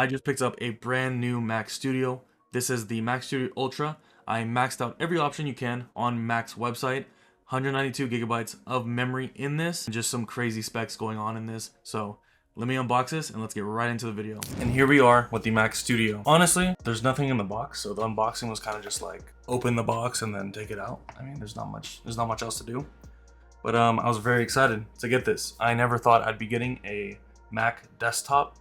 I just picked up a brand new Mac Studio. This is the Mac Studio Ultra. I maxed out every option you can on Mac's website. 192 gigabytes of memory in this, and just some crazy specs going on in this. So let me unbox this and let's get right into the video. And here we are with the Mac Studio. Honestly, there's nothing in the box, so the unboxing was kind of just like open the box and then take it out. I mean, there's not much else to do. But I was very excited to get this. I never thought I'd be getting a Mac desktop,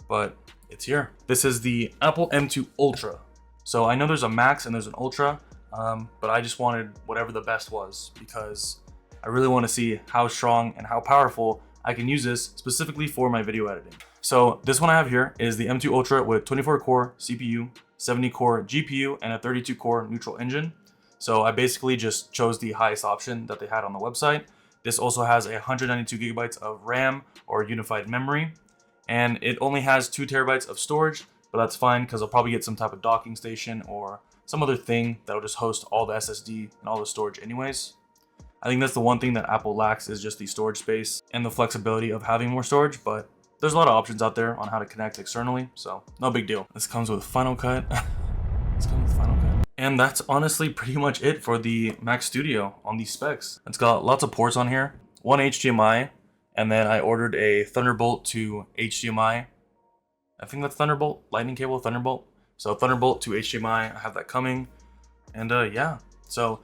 but it's here. This is the Apple M2 Ultra. So I know there's a Max and there's an Ultra, but I just wanted whatever the best was because I really want to see how strong and how powerful I can use this specifically for my video editing. So this one I have here is the M2 Ultra with 24 core CPU, 70 core GPU, and a 32 core neutral engine. So I basically just chose the highest option that they had on the website. This also has 192 gigabytes of RAM or unified memory, and it only has 2 terabytes of storage, but that's fine because I'll probably get some type of docking station or some other thing that'll just host all the SSD and all the storage anyways. I think that's the one thing that Apple lacks is just the storage space and the flexibility of having more storage, but there's a lot of options out there on how to connect externally, so no big deal. This comes with Final Cut. And that's honestly pretty much it for the Mac Studio on these specs. It's got lots of ports on here, one HDMI, and then I ordered a Thunderbolt to HDMI. I think that's Thunderbolt, lightning cable, Thunderbolt. So Thunderbolt to HDMI, I have that coming. And yeah, so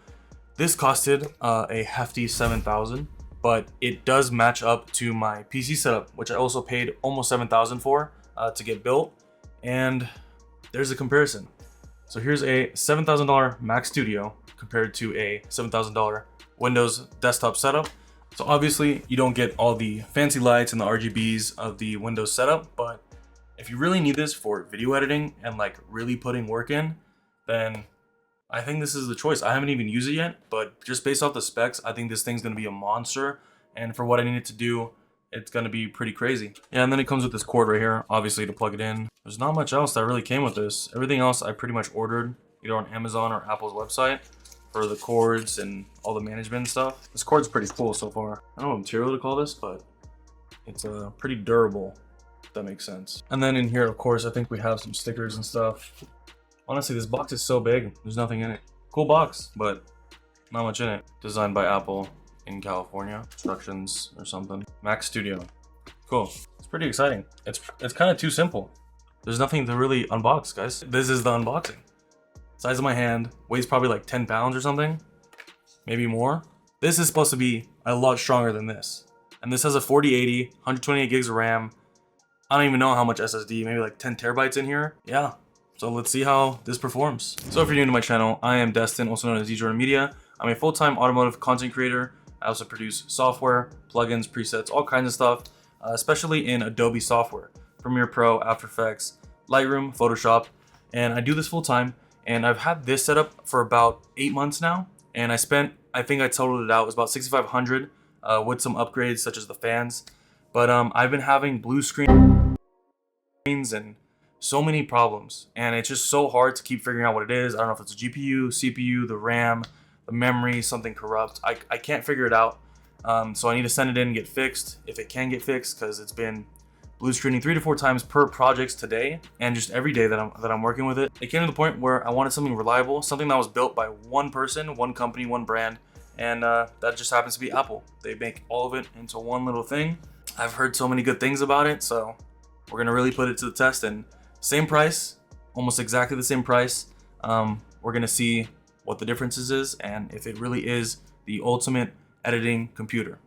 this costed a hefty $7,000, but it does match up to my PC setup, which I also paid almost $7,000 for to get built. And there's a comparison. So here's a $7,000 Mac Studio compared to a $7,000 Windows desktop setup. So obviously you don't get all the fancy lights and the RGBs of the Windows setup, but if you really need this for video editing and like really putting work in, then I think this is the choice. I haven't even used it yet, but just based off the specs, I think this thing's gonna be a monster. And for what I needed to do, it's gonna be pretty crazy. Yeah, and then it comes with this cord right here, obviously to plug it in. There's not much else that really came with this. Everything else I pretty much ordered either on Amazon or Apple's website for the cords and all the management and stuff. This cord's pretty cool so far. I don't know what material to call this, but it's pretty durable, if that makes sense. And then in here, of course, I think we have some stickers and stuff. Honestly, this box is so big, there's nothing in it. Cool box, but not much in it. Designed by Apple in California, instructions or something. Mac Studio, cool. It's pretty exciting. It's kind of too simple. There's nothing to really unbox, guys. This is the unboxing. Size of my hand, weighs probably like 10 pounds or something, maybe more. This is supposed to be a lot stronger than this. And this has a 4080, 128 gigs of RAM. I don't even know how much SSD, maybe like 10 terabytes in here. Yeah, so let's see how this performs. So if you're new to my channel, I am Destin, also known as Djordanmedia. I'm a full-time automotive content creator. I also produce software, plugins, presets, all kinds of stuff, especially in Adobe software, Premiere Pro, After Effects, Lightroom, Photoshop, and I do this full time. And I've had this set up for about 8 months now, and I think I totaled it out, it was about $6,500 with some upgrades such as the fans. But I've been having blue screens and so many problems, and it's just so hard to keep figuring out what it is. I don't know if it's a GPU, CPU, the RAM, the memory, something corrupt. I can't figure it out. So I need to send it in and get fixed, if it can get fixed, because it's been blue screening 3 to 4 times per projects today, and just every day that I'm working with it. It came to the point where I wanted something reliable, something that was built by one person, one company, one brand, and that just happens to be Apple. They make all of it into one little thing. I've heard so many good things about it, so we're gonna really put it to the test. And same price, almost exactly the same price. We're gonna see what the differences is and if it really is the ultimate editing computer.